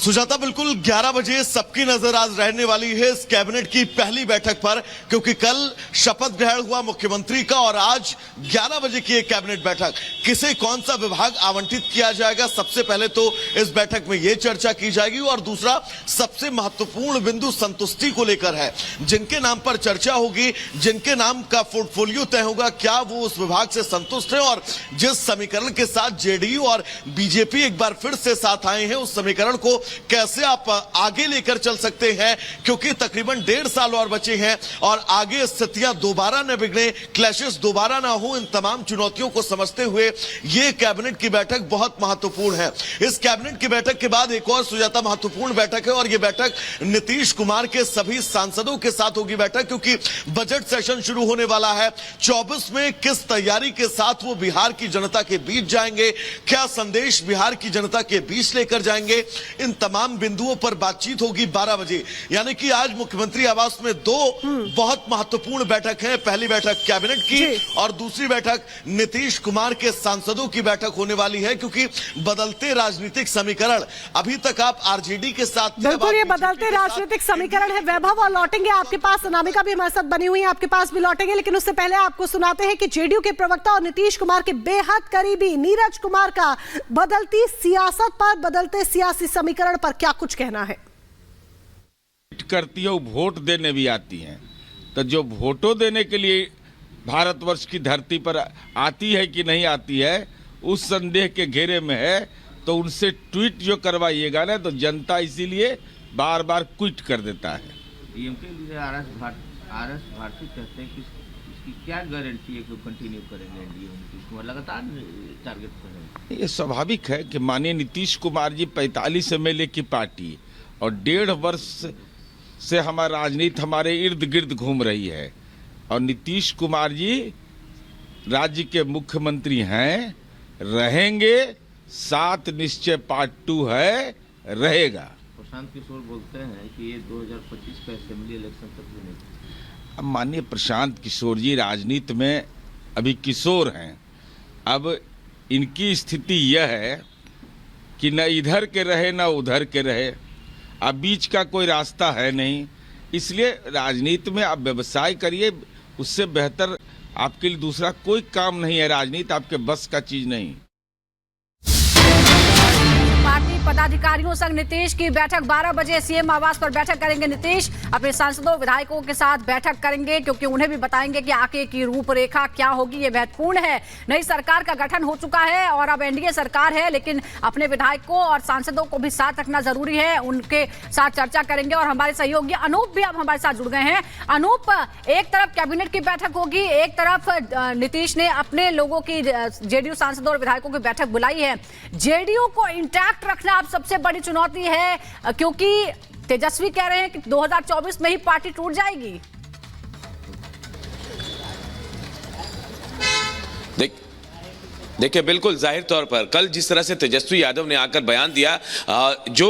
सुजाता, बिल्कुल 11 बजे सबकी नजर आज रहने वाली है इस कैबिनेट की पहली बैठक पर, क्योंकि कल शपथ ग्रहण हुआ मुख्यमंत्री का और आज 11 बजे की एक कैबिनेट बैठक। किसे कौन सा विभाग आवंटित किया जाएगा, सबसे पहले तो इस बैठक में यह चर्चा की जाएगी और दूसरा सबसे महत्वपूर्ण बिंदु संतुष्टि को लेकर है। जिनके नाम पर चर्चा होगी, जिनके नाम का पोर्टफोलियो तय होगा, क्या वो उस विभाग से संतुष्ट है और जिस समीकरण के साथ जेडीयू और बीजेपी एक बार फिर से साथ आए हैं, उस समीकरण को कैसे आप आगे लेकर चल सकते हैं, क्योंकि तकरीबन 1.5 साल और बचे हैं और आगे स्थितियां दोबारा न बिगड़े, क्लैशेस दोबारा ना हो, इन तमाम चुनौतियों को समझते हुए यह कैबिनेट की बैठक बहुत महत्वपूर्ण है। इस कैबिनेट की बैठक के बाद एक और सुजाता महत्वपूर्ण बैठक है और यह बैठक नीतीश कुमार के सभी सांसदों के साथ होगी बैठक, क्योंकि बजट सेशन शुरू होने वाला है। 24 में किस तैयारी के साथ वो बिहार की जनता के बीच जाएंगे, क्या संदेश बिहार की जनता के बीच लेकर जाएंगे, इन तमाम बिंदुओं पर बातचीत होगी 12 बजे। यानी कि आज मुख्यमंत्री आवास में दो बहुत महत्वपूर्ण बैठक है। पहली बैठक कैबिनेट की और दूसरी बैठक नीतीश कुमार के सांसदों की बैठक होने वाली है, क्योंकि बदलते राजनीतिक समीकरण, अभी तक आप आरजेडी के साथ, बिल्कुल ये बदलते राजनीतिक समीकरण है। वैभव और लौटेंगे आपके पास, अनामिका भी हमारे साथ बनी हुई है, आपके पास भी लौटेंगे, लेकिन उससे पहले आपको सुनाते हैं कि जेडीयू के प्रवक्ता और नीतीश कुमार के बेहद करीबी नीरज कुमार का बदलती सियासत पर, बदलते सियासी समीकरण पर क्या कुछ कहना है। करती है, वो वोट देने भी आती हैं, तो जो वोटों देने के लिए भारतवर्ष की धरती पर आती है कि नहीं आती है, उस संदेह के घेरे में है। तो उनसे ट्वीट जो करवाइएगा ना, तो जनता इसीलिए बार बार क्विट कर देता है। DMK leader R S Bharathi कहते हैं कि इसकी क्या गारंटी है कि वो कंटिन्यू करेंगे एनडीए, उनकी लगातार टारगेट पर है। ये स्वाभाविक है कि माननीय नीतीश कुमार जी 45 एमएलए की पार्टी और 1.5 वर्ष से हमारा राजनीति हमारे इर्द गिर्द घूम रही है और नीतीश कुमार जी राज्य के मुख्यमंत्री हैं, रहेंगे, 7 निश्चय पार्ट 2 है, रहेगा। प्रशांत किशोर बोलते हैं कि ये 2025 का असेंबली इलेक्शन तक भी नहीं। अब माननीय प्रशांत किशोर जी राजनीति में अभी किशोर हैं। अब इनकी स्थिति यह है कि न इधर के रहे न उधर के रहे, अब बीच का कोई रास्ता है नहीं। इसलिए राजनीति में आप व्यवसाय करिए, उससे बेहतर आपके लिए दूसरा कोई काम नहीं है। राजनीति आपके बस का चीज नहीं। पार्टी पदाधिकारियों संग नीतीश की बैठक 12 बजे सीएम आवास पर बैठक करेंगे। नीतीश अपने सांसदों विधायकों के साथ बैठक करेंगे, क्योंकि उन्हें भी बताएंगे कि आगे की रूपरेखा क्या होगी। ये महत्वपूर्ण है। नई सरकार का गठन हो चुका है और अब एनडीए सरकार है, लेकिन अपने विधायकों और सांसदों को भी साथ रखना जरूरी है। उनके साथ चर्चा करेंगे और हमारे सहयोगी अनूप भी अब हमारे साथ जुड़ गए हैं। अनूप, एक तरफ कैबिनेट की बैठक होगी, एक तरफ नीतीश ने अपने लोगों की, जेडीयू सांसदों और विधायकों की बैठक बुलाई है। जेडीयू को इंटैक्ट रखना अब सबसे बड़ी चुनौती है, क्योंकि तेजस्वी कह रहे हैं कि 2024 में ही पार्टी टूट जाएगी। देखिए, बिल्कुल जाहिर तौर पर कल जिस तरह से तेजस्वी यादव ने आकर बयान दिया, जो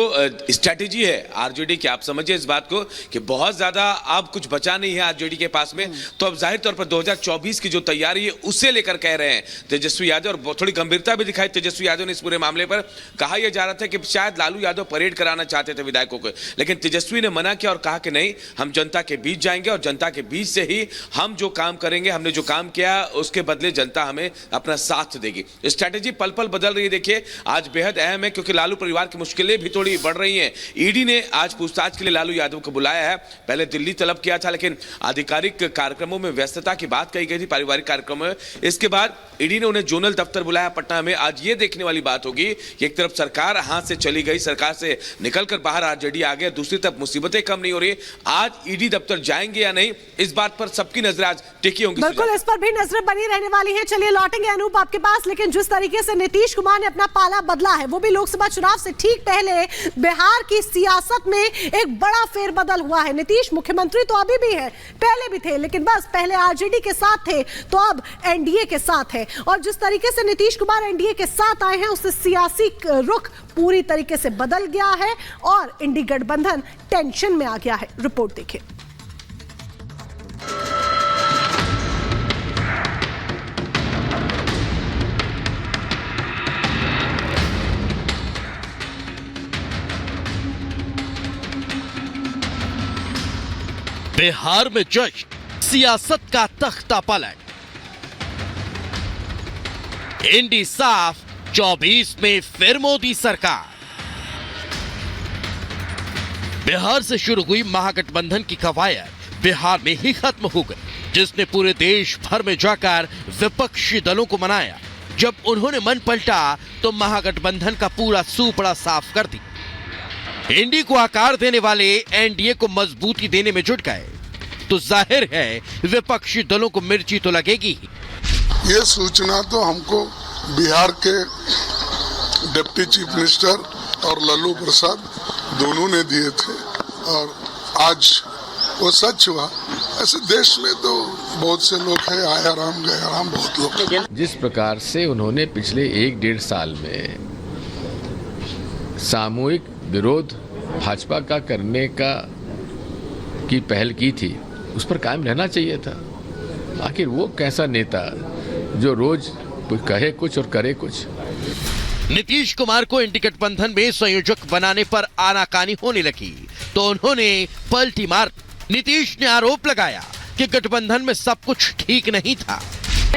स्ट्रैटेजी है आरजेडी की, आप समझिए इस बात को कि बहुत ज्यादा अब कुछ बचा नहीं है आरजेडी के पास में। तो अब जाहिर तौर पर 2024 की जो तैयारी है उसे लेकर कह रहे हैं तेजस्वी यादव, और थोड़ी गंभीरता भी दिखाई तेजस्वी यादव ने इस पूरे मामले पर। कहा यह जा रहा था कि शायद लालू यादव परेड कराना चाहते थे विधायकों को, लेकिन तेजस्वी ने मना किया और कहा कि नहीं, हम जनता के बीच जाएंगे और जनता के बीच से ही हम जो काम करेंगे, हमने जो काम किया उसके बदले जनता हमें अपना साथ देगी। स्ट्रैटेजी पल पल बदल रही है। देखिए, आज बेहद अहम है क्योंकि लालू परिवार की मुश्किलें भी थोड़ी बढ़ रही हैं। ईडी ने आज पूछताछ के लिए लालू यादव को बुलाया है। पहले दिल्ली तलब किया था, लेकिन आधिकारिक कार्यक्रमों में व्यस्तता की बात कही गई थी, पारिवारिक कार्यक्रमों में। इसके बाद ईडी ने उन्हें जोनल दफ्तर बुलाया पटना में। आज ये देखने वाली बात होगी कि एक तरफ सरकार हाथ से चली गई, सरकार से निकलकर बाहर आरजेडी आ गया, दूसरी तरफ मुसीबतें कम नहीं हो रही। आज ईडी दफ्तर जाएंगे या नहीं, इस बात पर सबकी नजर आज टिकी होंगी। बिल्कुल, इस पर भी नजर बनी रहने वाली है। चलिए लौटेंगे अनूप आपके पास, लेकिन जिस तरीके से नीतीश कुमार ने अपना पाला बदला है, वो भी लोकसभा चुनाव से ठीक पहले बिहार की सियासत में एक बड़ा फेरबदल हुआ है। नीतीश मुख्यमंत्री तो अभी भी है, पहले भी थे, लेकिन बस पहले आरजेडी के साथ थे, तो अब एनडीए के साथ है। और जिस तरीके से नीतीश कुमार एनडीए के साथ आए हैं, उससे सियासी रुख पूरी तरीके से बदल गया है और इंडी गठबंधन टेंशन में आ गया है। रिपोर्ट देखिए। बिहार में जश्न, सियासत का तख्ता पलट। इंडी साफ, 24 में फिर मोदी सरकार। बिहार से शुरू हुई महागठबंधन की कवायद बिहार में ही खत्म हो गई, जिसने पूरे देश भर में जाकर विपक्षी दलों को मनाया। जब उन्होंने मन पलटा तो महागठबंधन का पूरा सूपड़ा साफ कर दी। इंडी को आकार देने वाले एनडीए को मजबूती देने में जुट गए, तो जाहिर है विपक्षी दलों को मिर्ची तो लगेगी ही। ये सूचना तो हमको बिहार के डिप्टी चीफ मिनिस्टर और लल्लू प्रसाद दोनों ने दिए थे और आज वो सच हुआ। ऐसे देश में तो बहुत से लोग हैं, आया राम गया राम, बहुत लोग। जिस प्रकार से उन्होंने पिछले 1-1.5 साल में सामूहिक विरोध भाजपा का करने की पहल की थी, उस पर कायम रहना चाहिए था। आखिर वो कैसा नेता जो रोज कहे कुछ और करे कुछ। नीतीश कुमार को इंडी गठबंधन में संयोजक बनाने पर आनाकानी होने लगी तो उन्होंने पलटी मार। नीतीश ने आरोप लगाया कि गठबंधन में सब कुछ ठीक नहीं था।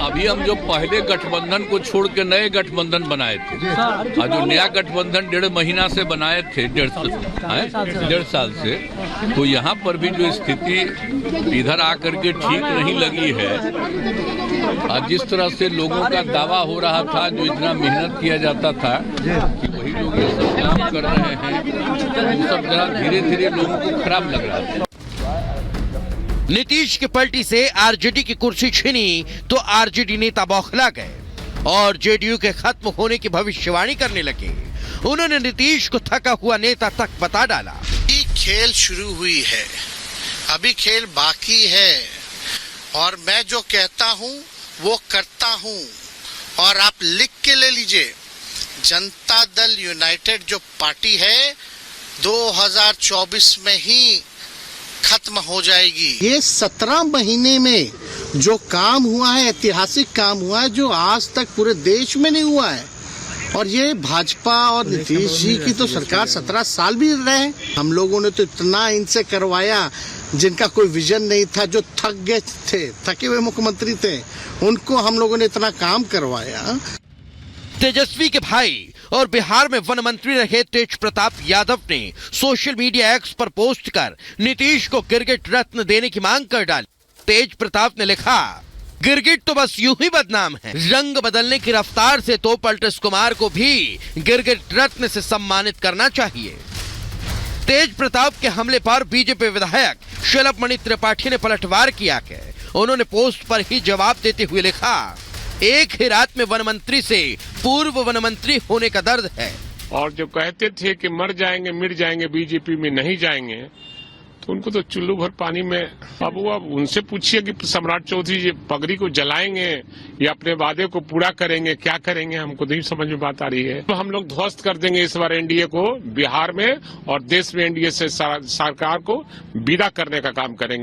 अभी हम जो पहले गठबंधन को छोड़ के नए गठबंधन बनाए थे और जो नया गठबंधन 1.5 महीना से बनाए थे, 1.5 साल से, तो यहाँ पर भी जो स्थिति इधर आकर के ठीक नहीं लगी है। और जिस तरह से लोगों का दावा हो रहा था, जो इतना मेहनत किया जाता था कि वही लोग ये सब काम कर रहे हैं, वो सब जरा धीरे धीरे लोगों को खराब लग रहा था। नीतीश की पलटी से आरजेडी की कुर्सी छीनी तो आरजेडी नेता बौखला गए और जेडीयू के खत्म होने की भविष्यवाणी करने लगे। उन्होंने नीतीश को थका हुआ नेता तक बता डाला। खेल शुरू हुई है, अभी खेल बाकी है और मैं जो कहता हूं वो करता हूं। और आप लिख के ले लीजिए, जनता दल यूनाइटेड जो पार्टी है 2024 में ही खत्म हो जाएगी। ये 17 महीने में जो काम हुआ है, ऐतिहासिक काम हुआ है, जो आज तक पूरे देश में नहीं हुआ है। और ये भाजपा और नीतीश जी की तो सरकार 17 साल भी रहे। हम लोगों ने तो इतना इनसे करवाया जिनका कोई विजन नहीं था, जो थक गए थे, थके हुए मुख्यमंत्री थे, उनको हम लोगों ने इतना काम करवाया। तेजस्वी के भाई और बिहार में वन मंत्री रहे तेज प्रताप यादव ने सोशल मीडिया एक्स पर पोस्ट कर गिरगिट को गिरगिट रत्न देने की मांग कर डाली। तेज प्रताप ने लिखा, गिरगिट तो बस यूं ही बदनाम है, रंग बदलने की रफ्तार से तो पलटस कुमार को भी गिरगिट रत्न से सम्मानित करना चाहिए। तेज प्रताप के हमले पर बीजेपी विधायक शलभ त्रिपाठी ने पलटवार किया है। उन्होंने पोस्ट पर ही जवाब देते हुए लिखा, एक ही रात में वन मंत्री से पूर्व वन मंत्री होने का दर्द है। और जो कहते थे कि मर जाएंगे मिट जाएंगे, बीजेपी में नहीं जाएंगे, तो उनको तो चुल्लू भर पानी में। अब उनसे पूछिए कि सम्राट चौधरी जी पगड़ी को जलाएंगे या अपने वादे को पूरा करेंगे, क्या करेंगे, हमको नहीं समझ में बात आ रही है। तो हम लोग ध्वस्त कर देंगे इस बार एनडीए को बिहार में और देश में। एनडीए से सरकार को विदा करने का काम करेंगे।